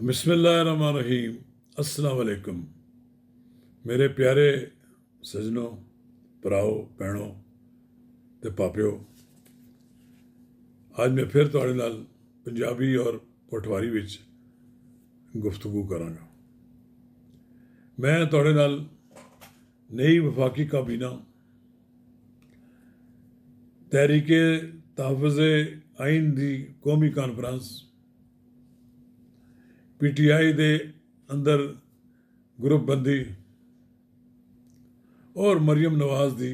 बिस्मिल्लाहिर्रहमानिर्रहीम। अस्सलाम वालेकुम मेरे प्यारे सजनों, भराओ, भैनों ते पापिओ। आज मैं फिर तुहाडे नाल पंजाबी और पटवारी विच गुफ्तगू करांगा। मैं तुहाडे नाल नई वफाकी काबीना तहरीके तहफ़्फ़ुज़ आइन दी कौमी कॉन्फ्रेंस PTI दे अंदर ग्रुप बंदी और मरियम नवाज दी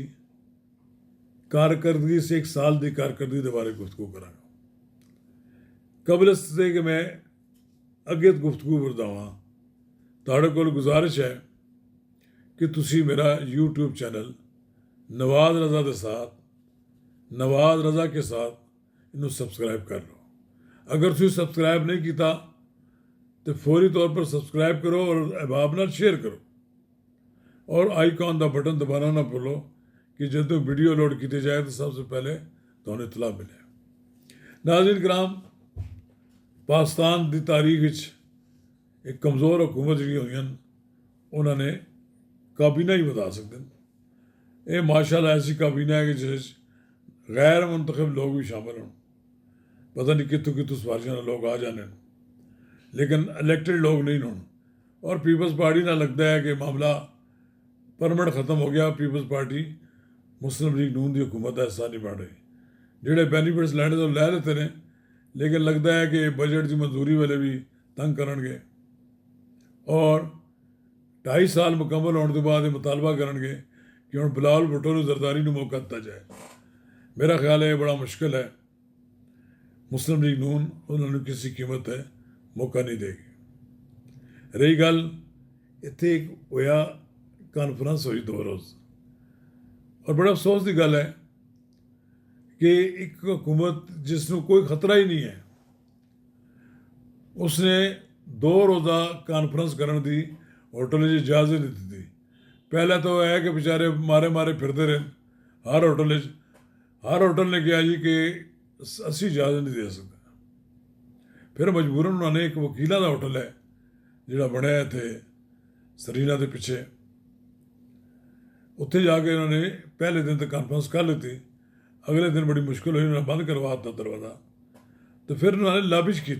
कारकर्दगी से एक साल की कारकर्दगी के बारे गुफ्तगू करांगा। कबल इससे कि मैं अगे गुफ्तगू वधावां, तुहाडे कोल गुजारिश है कि तुसी मेरा YouTube चैनल नवाज रज़ा के साथ, नवाज रज़ा के साथ इनू सबसक्राइब कर लो। अगर तुसी सबसक्राइब नहीं किया तो फौरी तौर पर सबसक्राइब करो और अहबाब नाल शेयर करो और आइकॉन का बटन दबाना ना भूलो कि जो वीडियो लोड की जाए तो सबसे पहले तुहानूं इतला मिले। नाज़रीन कराम, पाकिस्तान की तारीख विच एक कमज़ोर हुकूमत जी हुई उन्होंने काबीना ही बता सकते। ये माशाअल्लाह ऐसी काबीना है कि जिस गैर मुंतखब लोग भी शामिल हों, पता नहीं कितों कितों सिफारिशों लोग आ जाने, लेकिन इलेक्टेड लोग नहीं हों। और पीपल्स पार्टी ना लगता है कि मामला परमानेंट ख़त्म हो गया। पीपल्स पार्टी मुस्लिम लीग नून की हुकूमत का हिस्सा नहीं बन रही। जोड़े बेनीफिट्स लैने तो लै लेते हैं, लेकिन लगता है कि बजट की मंजूरी वाले भी तंग करनगे और 2.5 साल मुकम्मल होने के बाद मुतालबा करनगे कि हुण बिलावल भुट्टो नूं जरदारी नूं मौका दिता जाए। मेरा ख्याल है बड़ा मुश्किल है। मुस्लिम लीग नून उन्होंने किसी कीमत है मौका नहीं देगी। रही गल इत्थे एक होया कॉन्फ्रेंस हुई 2 रोज़, और बड़ा अफसोस की गल है कि एक हुकूमत जिसनों कोई खतरा ही नहीं है, उसने 2 रोज़ा कॉन्फ्रेंस करने की होटल में इजाजत नहीं दी। पहले तो है कि बेचारे मारे मारे फिरते रहे हर होटल ने कहा जी कि असी इजाजत नहीं दे सकते। फिर मजबूरन उन्होंने एक वकीलों का होटल है जोड़ा बनया इतने सरीना के पिछे, उत्थे जाके उन्होंने पहले दिन तो कॉन्फ्रेंस कर ली। अगले दिन बड़ी मुश्किल हुई, उन्होंने बंद करवा दिता दरवाज़ा। तो फिर उन्होंने लाबिश की।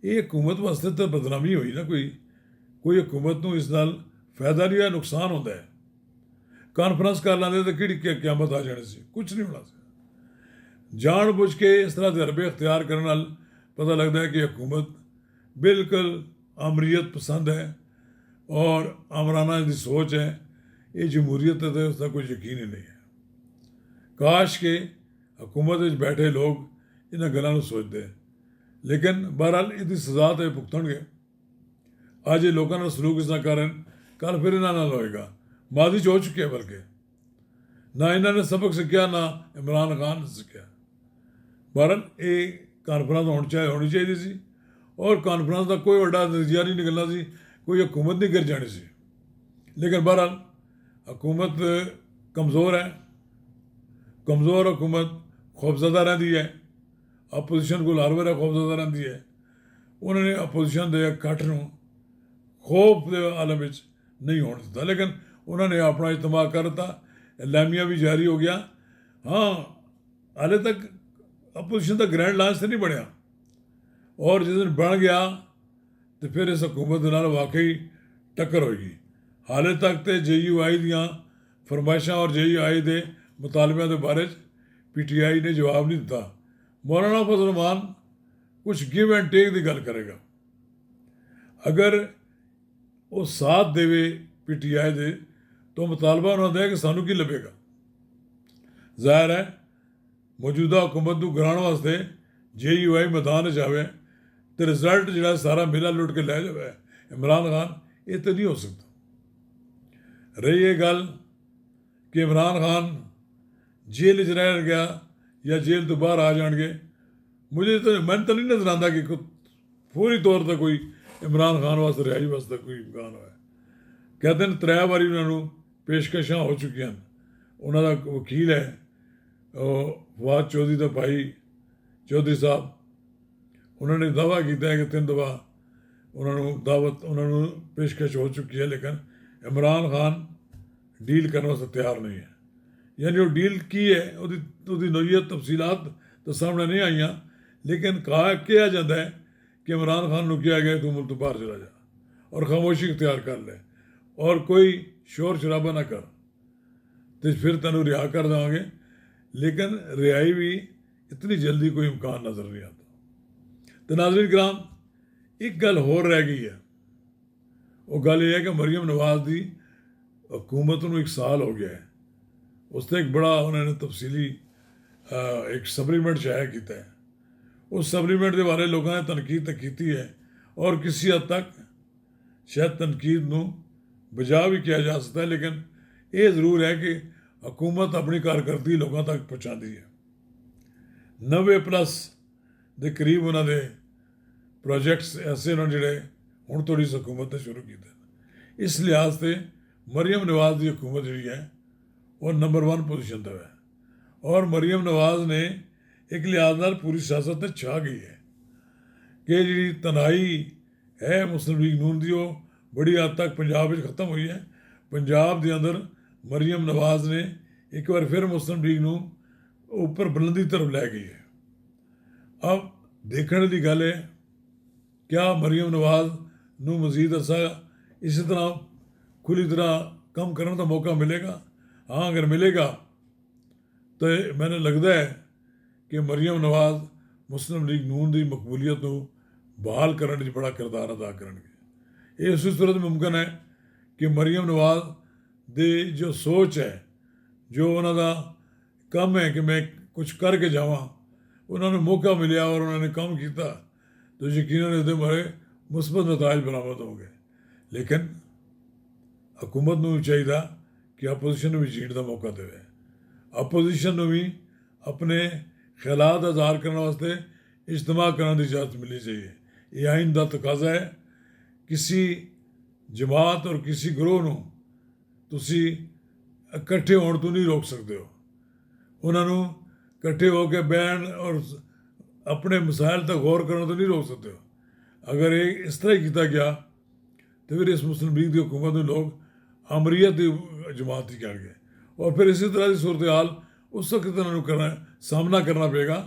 ये हुकूमत वास्ते तो बदनामी हुई ना। कोई हुकूमत को इस नाल फायदा नहीं है, नुकसान होता है। कॉन्फ्रेंस कर लेंगे तो कि क्यामत आ जानी सी, कुछ नहीं होना सी। जान बुझ के इस तरह के हरबे अख्तियार करने नाल पता लगता है कि हुकूमत बिल्कुल अमरीयत पसंद है और आमराना की सोच है। ये जमहूरीत है तो उसका कोई यकीन ही नहीं है। काश के हुकूमत में बैठे लोग इन्होंने गलों सोचते, लेकिन बहरहाल इसकी सजा तो भुगतणगे। अज ये लोगों का सलूक इस कारण कल फिर इन्होंने होएगा। मादी हो चुके हैं, बल्कि ना इन्होंने सबक सीखा ना इमरान खान ने सीखा। बहरहाल ये कॉन्फ्रेंस होनी चाहिए सी और कॉन्फ्रेंस का कोई बड़ा नतीजा नहीं निकलना सी, कोई हुकूमत नहीं गिर जानी सी। लेकिन बहरहाल हुकूमत कमज़ोर है। कमज़ोर हुकूमत खौफजदा रही है। अपोजिशन को हर बार खौफजदा रही है। उन्होंने अपोजिशन के इकट्ठ में खौफ के आलम में नहीं होने दिता, लेकिन उन्होंने अपना इज्तमा कर दिता। एलामिया भी जारी हो गया। हाँ, हाले तक अपोजिशन का ग्रैंड लॉन्च तो नहीं बनया, और जिस दिन बन गया तो फिर इस हुकूमत नाल वाकई टक्कर होगी। हाले तक तो JUI दियाँ फरमाइशा और JUI के मुतालबियां के बारे PTI ने जवाब नहीं दिता। मौलाना फजल रहमान कुछ गिव एंड टेक की गल करेगा। अगर वो साथ देवे PTI दे तो मुतालबा उन्होंने कि सानू की लभेगा। जाहिर है मौजूदा हुकूमत को गिराने वास्ते JUI मैदान जाए तो रिजल्ट जो सारा मेला लुट के लै जाए इमरान खान, ये तो नहीं हो सकता। रही ये गल कि इमरान खान जेल च रह गया या जेल तो बाहर आ जाएंगे, मैंने तो नहीं नजर आता कि फौरी तौर पर कोई इमरान खान वास्ते रिहाई वास्ते कोई इम्कान हो। कहते हैं 3 बारी उन्होंने पेशकशा हो चुकी हैं। उन्होंने वकील है फवाद चौधरी भाई चौधरी साहब, उन्होंने दावा किया है कि 3 दफा दावत उन्होंने पेशकश हो चुकी है, लेकिन इमरान खान डील करने वास्ते तैयार नहीं है। यानी वो डील की है, उसकी नोयत तफसीलात तो सामने नहीं आईया, लेकिन कहा जाता है कि इमरान खान को किया गया तू मुल्क तो बाहर चला जा और खामोशी इख्तियार कर ले और कोई शोर शराबा ना कर, तो फिर तेन रिहा कर देंगे। लेकिन रिहाई भी इतनी जल्दी कोई इम्कान नज़र नहीं आता। तो नाज़रीन किराम, एक गल होर रह गई है, वो गल यह है कि मरीम नवाज की हुकूमत को 1 साल हो गया है। उसने एक बड़ा उन्होंने तफसीली एक सप्लीमेंट शाया किया है। उस सप्लीमेंट के बारे लोगों ने तनकीद तो की है और किसी हद तक शायद तनकीद को बजा भी किया जा सकता है, लेकिन ये ज़रूर है कि हुकूमत अपनी कारकर्दगी लोगों तक पहुँचाती है। 90+ के करीब उन्होंने प्रोजेक्ट्स ऐसे उन्होंने जोड़े हूँ थोड़ी हुकूमत ने शुरू किए। इस लिहाज से मरीम नवाज की हुकूमत जी है वो नंबर 1 पोजीशन पर है और मरीम नवाज ने एक लिहाज नाल पूरी सियासत में छा गई है कि जी तनाई है मुस्लिम लीग नून की वो बड़ी हद तक पंजाब में ख़त्म हुई है। पंजाब के अंदर मरीम नवाज ने एक बार फिर मुस्लिम लीग नू ऊपर बुलंदी तरफ लै गई है। अब देखने की गल है क्या मरीम नवाज नू मजीद अरसा इसी तरह खुली तरह कम करने का मौका मिलेगा। हाँ, अगर मिलेगा तो मैंने लगता है कि मरीम नवाज मुस्लिम लीग नून की मकबूलीयत को बहाल करने में बड़ा किरदार अदा करेंगे। ये उसी सूरत मुमकिन है कि मरीम नवाज की जो सोच है, जो उन्होंने काम है कि मैं कुछ करके जावां, उन्होंने मौका मिले और उन्होंने काम किया तो यकीनन उसके बड़े मुस्बत नताइज बरामद होंगे। लेकिन हुकूमत को भी चाहिए कि अपोजिशन भी जीण का मौका दे, अपोजिशन को भी अपने ख्यालात इजहार करने वास्ते इज्तिमा करने की इजाज़त मिलनी चाहिए। ये आइन का तकाजा है। किसी जमात और किसी ग्रोह को तुसी इकट्ठे होने तो नहीं रोक सकते हो, उन्होंने इकट्ठे होकर बहन और अपने मसाइल तक गौर करने तो नहीं रोक सकते हो। अगर ये इस तरह किया गया तो फिर इस मुस्लिम लीग की हुकूमत में लोग अमरीत की जमात ही कर गए और फिर इसी तरह की सूरत हाल उस वक्त उन्होंने सामना करना पड़ेगा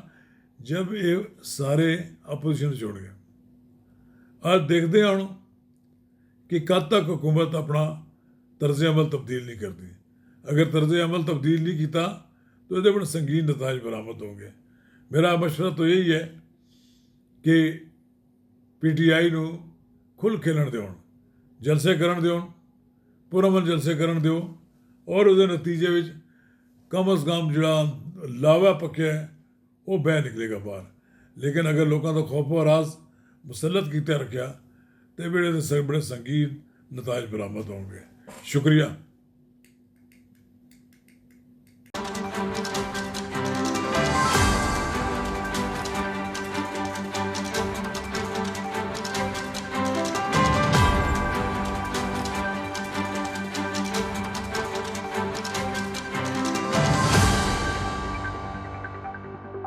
जब ये सारे अपोजिशन छोड़ गए। आज देखते हैं हम कि कद तक हुकूमत अपना तर्ज अमल तब्दील नहीं करती। अगर तर्ज अमल तब्दील नहीं किया तो ये बड़े संगीन नताइज बरामद होंगे। मेरा मशवरा तो यही है कि PTI को खुल खेलन दो, जलसे करन दो, पुरअमन जलसे करन दो और उसके नतीजे में कम अज़ कम जोड़ा लावा पक्या है वो बह निकलेगा बाहर। लेकिन अगर लोगों का खौफ व राज मुसलत किया रखा तो बड़े संगीन नताइज बरामद होंगे। शुक्रिया।